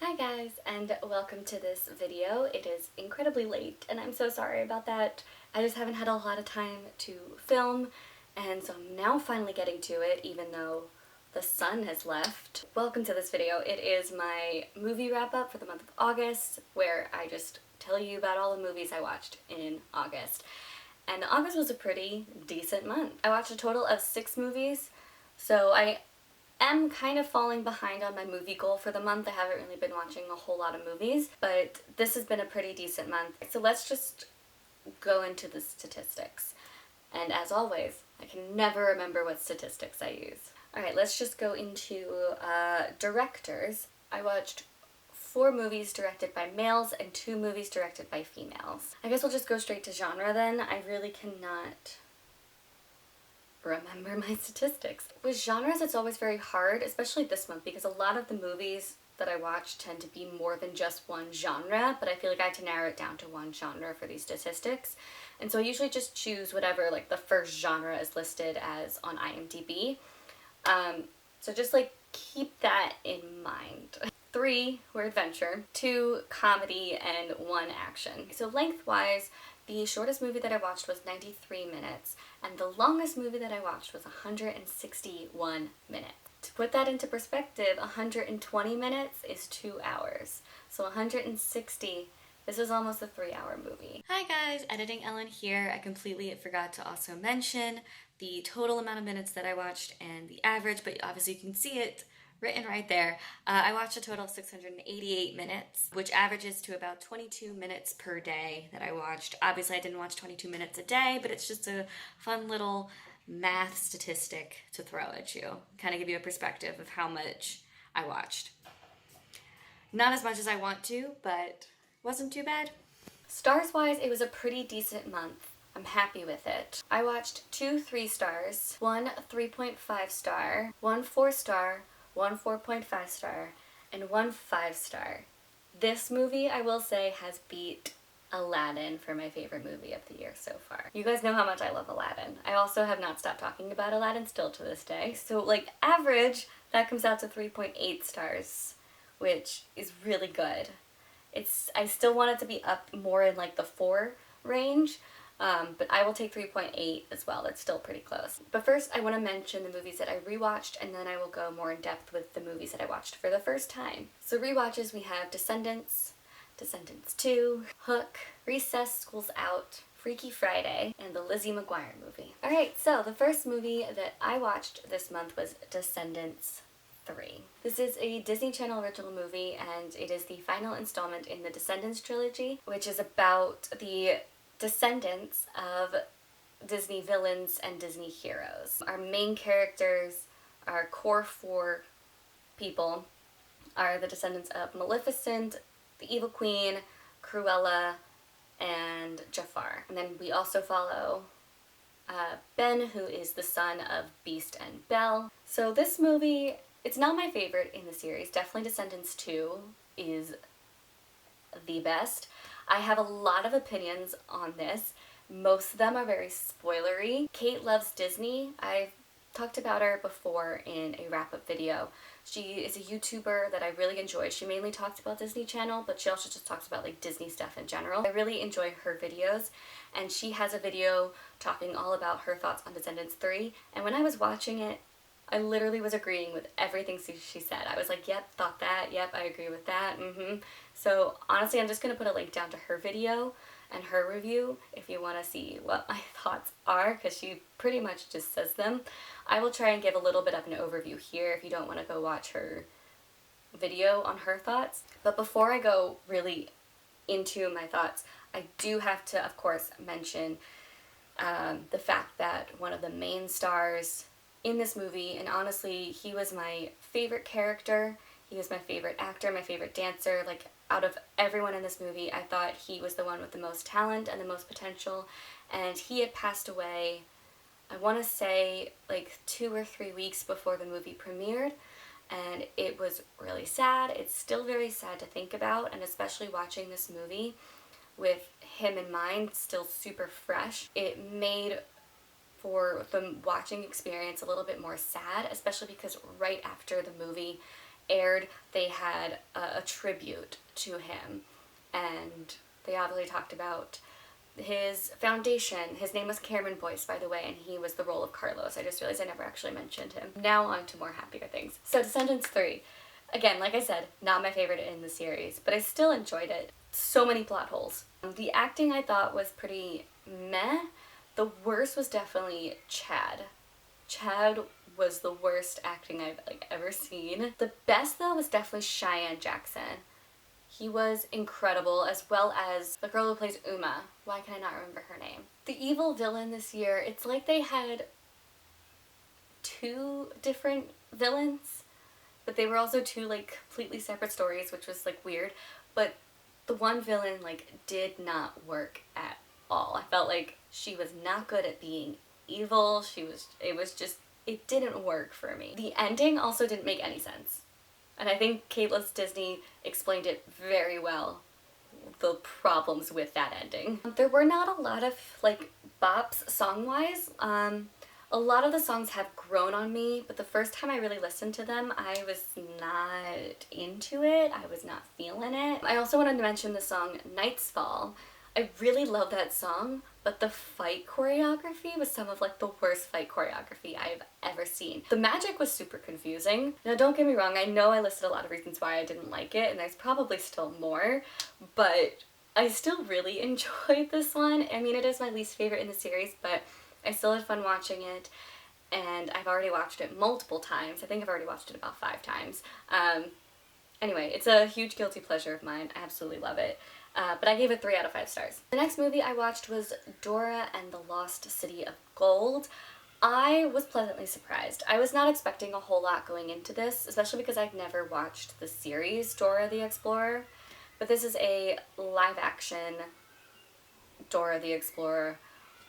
Hi guys, and welcome to this video. It is incredibly late and I'm so sorry about that. I just haven't had a lot of time to film, and so I'm now finally getting to it even though the sun has left. Welcome to this video. It is my movie wrap up for the month of August, where I just tell you about all the movies I watched in August. And August was a pretty decent month. I watched a total of 6 movies, so I am kind of falling behind on my movie goal for the month. I haven't really been watching a whole lot of movies, but this has been a pretty decent month. So let's just go into the statistics. And as always, I can never remember what statistics I use. Alright, let's just go into directors. I watched 4 movies directed by males and 2 movies directed by females. I guess we'll just go straight to genre then. I really cannot remember my statistics. With genres, it's always very hard, especially this month, because a lot of the movies that I watch tend to be more than just one genre, but I feel like I had to narrow it down to one genre for these statistics. And so I usually just choose whatever like the first genre is listed as on IMDb. So just like keep that in mind. 3 were adventure, 2 comedy, and 1 action. So lengthwise, the shortest movie that I watched was 93 minutes, and the longest movie that I watched was 161 minutes. To put that into perspective, 120 minutes is 2 hours. So 160, this was almost a 3-hour movie. Hi guys, Editing Ellen here. I completely forgot to also mention the total amount of minutes that I watched and the average, but obviously you can see it written right there. I watched a total of 688 minutes, which averages to about 22 minutes per day that I watched. Obviously, I didn't watch 22 minutes a day, but it's just a fun little math statistic to throw at you. Kind of give you a perspective of how much I watched. Not as much as I want to, but wasn't too bad. Stars-wise, it was a pretty decent month. I'm happy with it. I watched 2 3-stars, 1 3.5 star, 1 4-star, 1 4.5 star, and 1 5-star. This movie, I will say, has beat Aladdin for my favorite movie of the year so far. You guys know how much I love Aladdin. I also have not stopped talking about Aladdin still to this day. So like average, that comes out to 3.8 stars, which is really good. I still want it to be up more in like the 4 range, but I will take 3.8 as well. That's still pretty close. But first, I want to mention the movies that I rewatched, and then I will go more in depth with the movies that I watched for the first time. So rewatches, we have Descendants, Descendants 2, Hook, Recess, School's Out, Freaky Friday, and the Lizzie McGuire movie. Alright, so the first movie that I watched this month was Descendants 3. This is a Disney Channel original movie, and it is the final installment in the Descendants trilogy, which is about the descendants of Disney villains and Disney heroes. Our main characters, our core 4 people, are the descendants of Maleficent, the Evil Queen, Cruella, and Jafar. And then we also follow Ben, who is the son of Beast and Belle. So this movie, it's not my favorite in the series. Definitely Descendants 2 is the best. I have a lot of opinions on this. Most of them are very spoilery. Kate Loves Disney. I've talked about her before in a wrap-up video. She is a YouTuber that I really enjoy. She mainly talks about Disney Channel, but she also just talks about like Disney stuff in general. I really enjoy her videos, and she has a video talking all about her thoughts on Descendants 3, and when I was watching it, I literally was agreeing with everything she said. I was like, yep, thought that, yep, I agree with that, So honestly, I'm just going to put a link down to her video and her review if you want to see what my thoughts are, because she pretty much just says them. I will try and give a little bit of an overview here if you don't want to go watch her video on her thoughts. But before I go really into my thoughts, I do have to, of course, mention the fact that one of the main stars in this movie, and honestly, he was my favorite character, he was my favorite actor, my favorite dancer, like out of everyone in this movie, I thought he was the one with the most talent and the most potential, and he had passed away, I want to say like 2 or 3 weeks before the movie premiered, and it was really sad. It's still very sad to think about, and especially watching this movie with him in mind, still super fresh, it made for the watching experience a little bit more sad, especially because right after the movie aired, they had a tribute to him, and they obviously talked about his foundation. His name was Cameron Boyce, by the way, and he was the role of Carlos. I just realized I never actually mentioned him. Now on to more happier things. So Descendants 3. Again, like I said, not my favorite in the series, but I still enjoyed it. So many plot holes. The acting I thought was pretty meh. The worst was definitely Chad. Chad was the worst acting I've ever seen. The best though was definitely Cheyenne Jackson. He was incredible, as well as the girl who plays Uma. Why can I not remember her name? The evil villain this year, it's like they had 2 different villains, but they were also 2 completely separate stories, which was weird. But the one villain did not work at all. I felt like she was not good at being evil. It didn't work for me. The ending also didn't make any sense. And I think caitlovesdisney explained it very well, the problems with that ending. There were not a lot of bops song-wise. A lot of the songs have grown on me, but the first time I really listened to them, I was not into it. I was not feeling it. I also wanted to mention the song Night's Fall. I really love that song, but the fight choreography was some of the worst fight choreography I've ever seen. The magic was super confusing. Now don't get me wrong, I know I listed a lot of reasons why I didn't like it, and there's probably still more, but I still really enjoyed this one. I mean, it is my least favorite in the series, but I still had fun watching it, and I've already watched it multiple times. I think I've already watched it about 5 times. Anyway, it's a huge guilty pleasure of mine. I absolutely love it. But I gave it 3 out of 5 stars. The next movie I watched was Dora and the Lost City of Gold. I was pleasantly surprised. I was not expecting a whole lot going into this, especially because I've never watched the series Dora the Explorer. But this is a live-action Dora the Explorer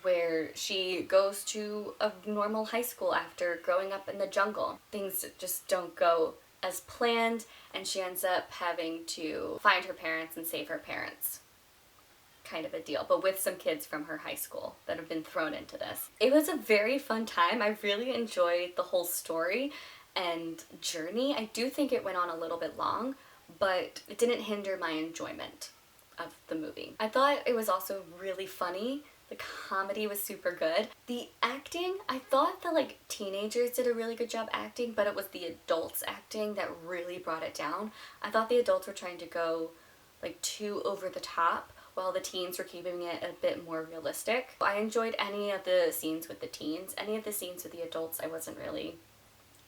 where she goes to a normal high school after growing up in the jungle. Things just don't go as planned, and she ends up having to find her parents and save her parents. Kind of a deal, but with some kids from her high school that have been thrown into this. It was a very fun time. I really enjoyed the whole story and journey. I do think it went on a little bit long, but it didn't hinder my enjoyment of the movie. I thought it was also really funny. The comedy was super good. The acting, I thought the teenagers did a really good job acting, but it was the adults acting that really brought it down. I thought the adults were trying to go too over the top, while the teens were keeping it a bit more realistic. I enjoyed any of the scenes with the teens. Any of the scenes with the adults I wasn't really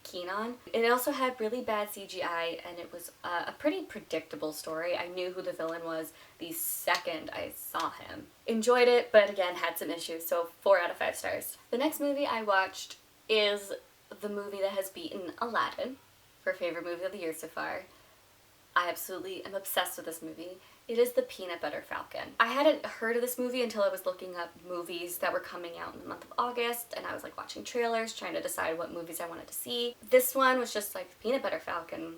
keen on. It also had really bad CGI, and it was a pretty predictable story. I knew who the villain was the second I saw him. Enjoyed it, but again, had some issues, so 4 out of 5 stars. The next movie I watched is the movie that has beaten Aladdin for favorite movie of the year so far. I absolutely am obsessed with this movie. It is The Peanut Butter Falcon. I hadn't heard of this movie until I was looking up movies that were coming out in the month of August, and I was watching trailers, trying to decide what movies I wanted to see. This one was just Peanut Butter Falcon.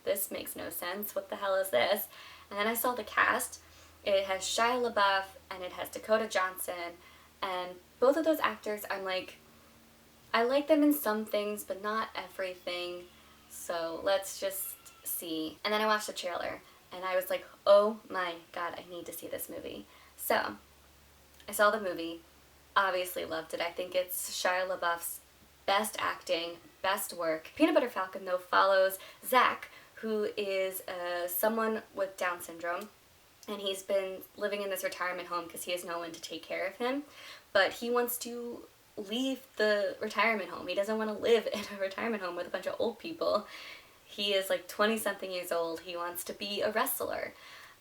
This makes no sense. What the hell is this? And then I saw the cast. It has Shia LaBeouf and it has Dakota Johnson, and both of those actors, I like them in some things, but not everything. So let's just see. And then I watched the trailer, and I was like, oh my god, I need to see this movie. So, I saw the movie, obviously loved it. I think it's Shia LaBeouf's best acting, best work. Peanut Butter Falcon, though, follows Zach, who is someone with Down syndrome, and he's been living in this retirement home because he has no one to take care of him, but he wants to leave the retirement home. He doesn't want to live in a retirement home with a bunch of old people. He is 20-something years old. He wants to be a wrestler.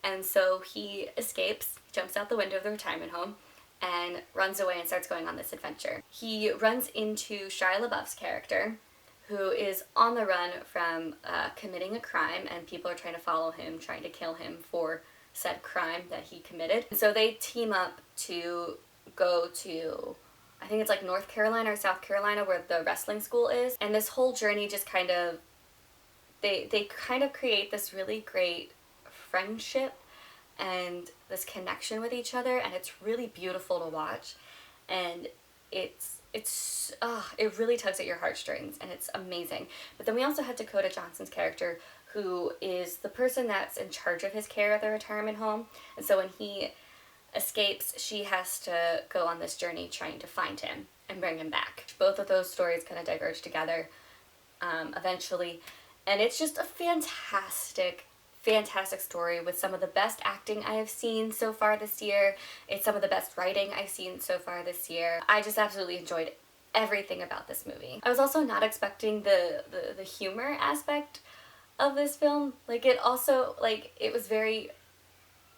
And so he escapes, jumps out the window of the retirement home, and runs away and starts going on this adventure. He runs into Shia LaBeouf's character, who is on the run from committing a crime, and people are trying to follow him, trying to kill him for said crime that he committed. And so they team up to go to, I think it's North Carolina or South Carolina, where the wrestling school is. And this whole journey just kind of, they kind of create this really great friendship and this connection with each other, and it's really beautiful to watch. And it's it really tugs at your heartstrings, and it's amazing. But then we also had Dakota Johnson's character, who is the person that's in charge of his care at the retirement home. And so when he escapes, she has to go on this journey trying to find him and bring him back. Both of those stories kind of diverge together eventually, and it's just a fantastic story with some of the best acting I have seen so far this year. It's some of the best writing I've seen so far this year. I just absolutely enjoyed everything about this movie. I was also not expecting the humor aspect of this film. Like, it also, like, it was very,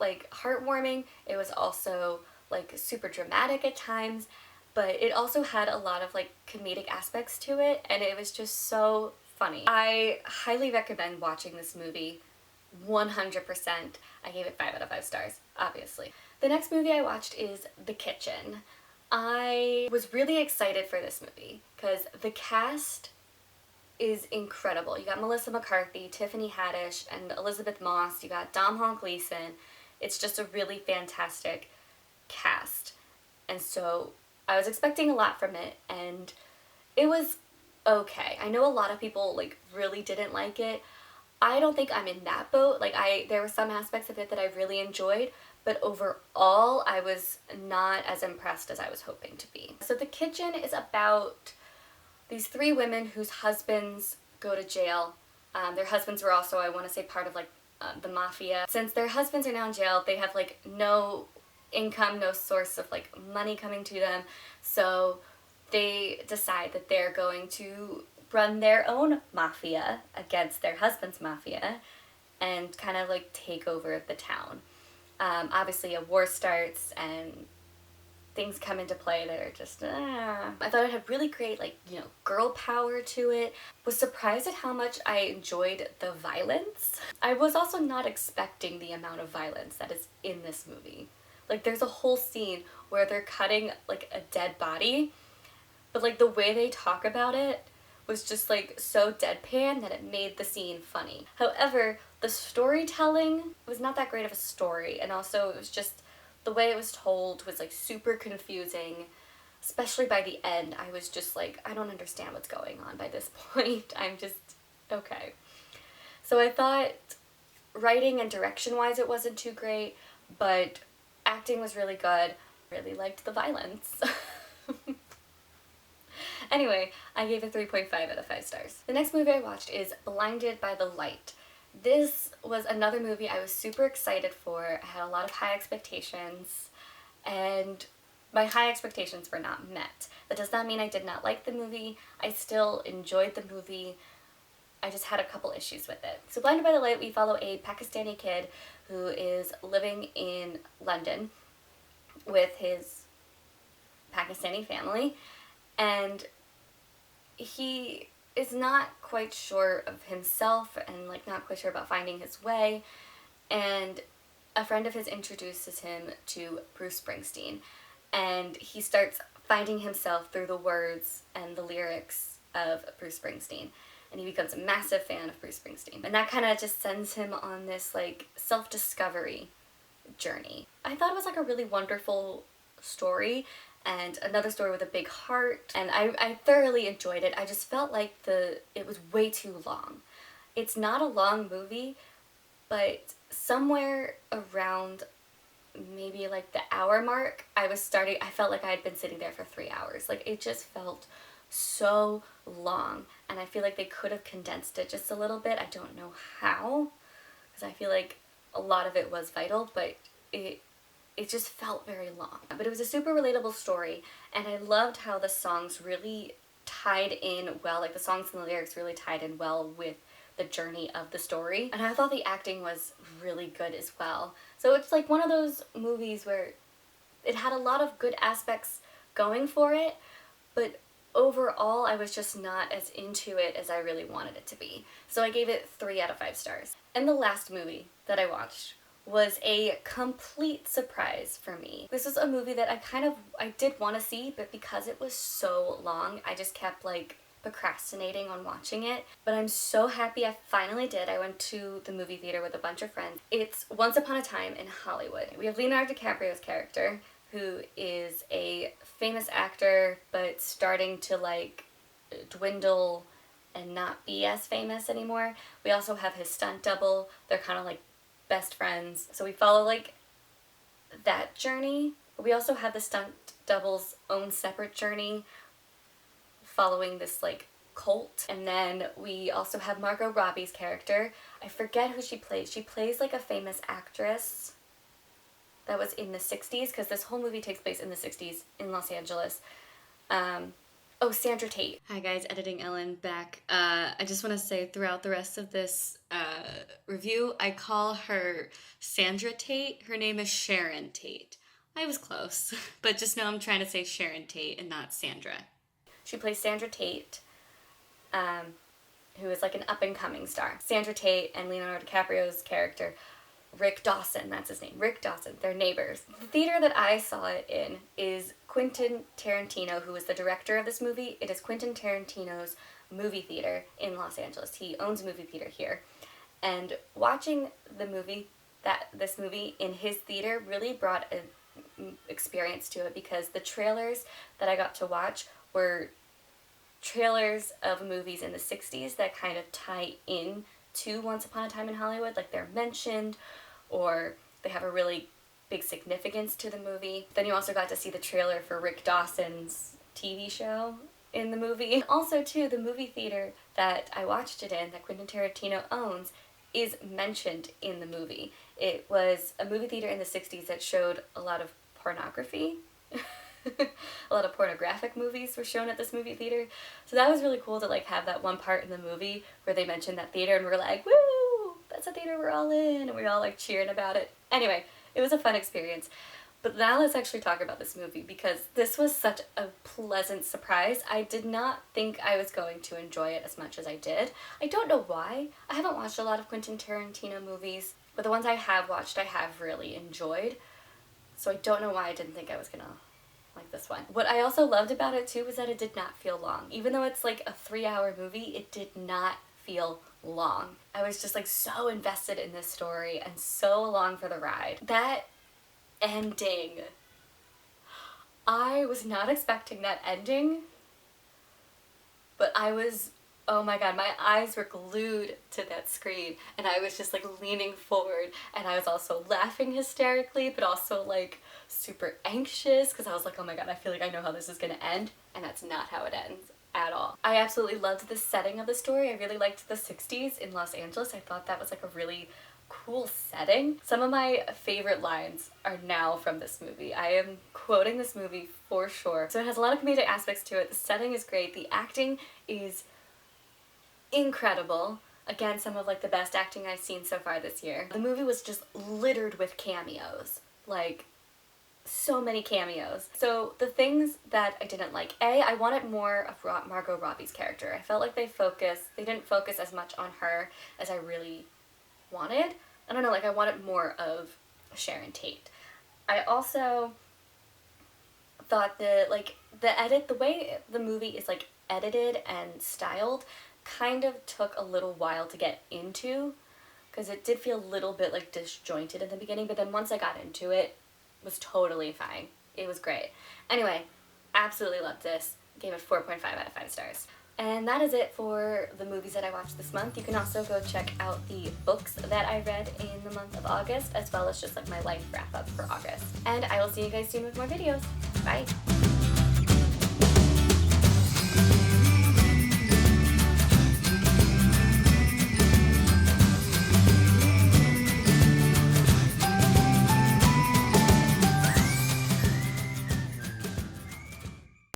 like, heartwarming. It was also, like, super dramatic at times, but it also had a lot of, like, comedic aspects to it, and it was just so funny. I highly recommend watching this movie. 100%. I gave it 5 out of 5 stars, obviously. The next movie I watched is The Kitchen. I was really excited for this movie because the cast is incredible. You got Melissa McCarthy, Tiffany Haddish, and Elizabeth Moss. You got Domhnall Gleeson. It's just a really fantastic cast. And so I was expecting a lot from it, and it was okay. I know a lot of people, like, really didn't like it. I don't think I'm in that boat. Like, there were some aspects of it that I really enjoyed, but overall, I was not as impressed as I was hoping to be. So The Kitchen is about these 3 women whose husbands go to jail. Their husbands were also, I want to say, part of, like, the mafia. Since their husbands are now in jail, they have, like, no income, no source of, like, money coming to them, so they decide that they're going to run their own mafia against their husband's mafia and kind of, like, take over the town. Obviously a war starts and things come into play that are just, I thought it had really great, like, you know, girl power to it. Was surprised at how much I enjoyed the violence. I was also not expecting the amount of violence that is in this movie. Like, there's a whole scene where they're cutting, like, a dead body, but, like, the way they talk about it was just, like, so deadpan that it made the scene funny. However, the storytelling was not that great of a story, and also it was just, the way it was told was, like, super confusing, especially by the end. I was just like, I don't understand what's going on by this point. I'm just, okay. So I thought writing and direction-wise it wasn't too great, but acting was really good. Really liked the violence. Anyway, I gave it 3.5 out of 5 stars. The next movie I watched is Blinded by the Light. This was another movie I was super excited for. I had a lot of high expectations, and my high expectations were not met. That does not mean I did not like the movie. I still enjoyed the movie. I just had a couple issues with it. So Blinded by the Light, we follow a Pakistani kid who is living in London with his Pakistani family, and he is not quite sure of himself and, like, not quite sure about finding his way, and a friend of his introduces him to Bruce Springsteen, and he starts finding himself through the words and the lyrics of Bruce Springsteen, and he becomes a massive fan of Bruce Springsteen, and that kind of just sends him on this, like, self-discovery journey. I thought it was, like, a really wonderful story, and another story with a big heart, and I thoroughly enjoyed it. I just felt like it was way too long. It's not a long movie, but somewhere around maybe, like, the hour mark, I felt like I had been sitting there for 3 hours. Like, it just felt so long, and I feel like they could have condensed it just a little bit. I don't know how, because I feel like a lot of it was vital, but it just felt very long. But it was a super relatable story, and I loved how the songs really tied in well, like the songs and the lyrics really tied in well with the journey of the story. And I thought the acting was really good as well. So it's like one of those movies where it had a lot of good aspects going for it, but overall I was just not as into it as I really wanted it to be. So I gave it 3 out of 5 stars. And the last movie that I watched was a complete surprise for me. This was a movie that I did want to see, but because it was so long, I just kept, like, procrastinating on watching it. But I'm so happy I finally did. I went to the movie theater with a bunch of friends. It's Once Upon a Time in Hollywood. We have Leonardo DiCaprio's character, who is a famous actor but starting to like dwindle and not be as famous anymore. We also have his stunt double. They're kind of like best friends. So we follow like that journey. We also have the stunt double's own separate journey following this like cult. And then we also have Margot Robbie's character. I forget who she plays. She plays like a famous actress that was in the 60s, because this whole movie takes place in the 60s in Los Angeles. Oh, Sandra Tate. Hi guys, Editing Ellen back. I just want to say throughout the rest of this review, I call her Sandra Tate. Her name is Sharon Tate. I was close, but just know I'm trying to say Sharon Tate and not Sandra. She plays Sandra Tate, who is like an up-and-coming star. Sandra Tate and Leonardo DiCaprio's character, Rick Dawson, that's his name, Rick Dawson, they're neighbors. The theater that I saw it in is Quentin Tarantino, who is the director of this movie. It is Quentin Tarantino's movie theater in Los Angeles. He owns a movie theater here. And watching this movie in his theater really brought an experience to it, because the trailers that I got to watch were trailers of movies in the 60s that kind of tie in to Once Upon a Time in Hollywood, like they're mentioned or they have a really big significance to the movie. Then you also got to see the trailer for Rick Dawson's TV show in the movie. And also too, the movie theater that I watched it in, that Quentin Tarantino owns, is mentioned in the movie. It was a movie theater in the 60s that showed a lot of pornography. A lot of pornographic movies were shown at this movie theater. So that was really cool to like have that one part in the movie where they mentioned that theater and we're like, woo, that's a theater we're all in, and we all like cheering about it. Anyway, it was a fun experience. But now let's actually talk about this movie, because this was such a pleasant surprise. I did not think I was going to enjoy it as much as I did. I don't know why. I haven't watched a lot of Quentin Tarantino movies, but the ones I have watched I have really enjoyed. So I don't know why I didn't think I was gonna like this one. What I also loved about it too was that it did not feel long. Even though it's like a 3-hour movie, it did not feel long. I was just like so invested in this story and so along for the ride. That ending, I was not expecting that ending, but I was, oh my god, my eyes were glued to that screen and I was just like leaning forward, and I was also laughing hysterically but also like super anxious because I was like, oh my god, I feel like I know how this is gonna end, and that's not how it ends at all. I absolutely loved the setting of the story. I really liked the 60s in Los Angeles. I thought that was like a really cool setting. Some of my favorite lines are now from this movie. I am quoting this movie for sure. So it has a lot of comedic aspects to it. The setting is great. The acting is incredible. Again, some of like the best acting I've seen so far this year. The movie was just littered with cameos. Like, so many cameos. So the things that I didn't like, I wanted more of Margot Robbie's character. I felt like they didn't focus as much on her as I really wanted. I don't know, like I wanted more of Sharon Tate. I also thought that like the way the movie is like edited and styled kind of took a little while to get into, because it did feel a little bit like disjointed in the beginning, but then once I got into it, was totally fine. It was great. Anyway, absolutely loved this. Gave it 4.5 out of 5 stars. And that is it for the movies that I watched this month. You can also go check out the books that I read in the month of August, as well as just like my life wrap up for August. And I will see you guys soon with more videos. Bye!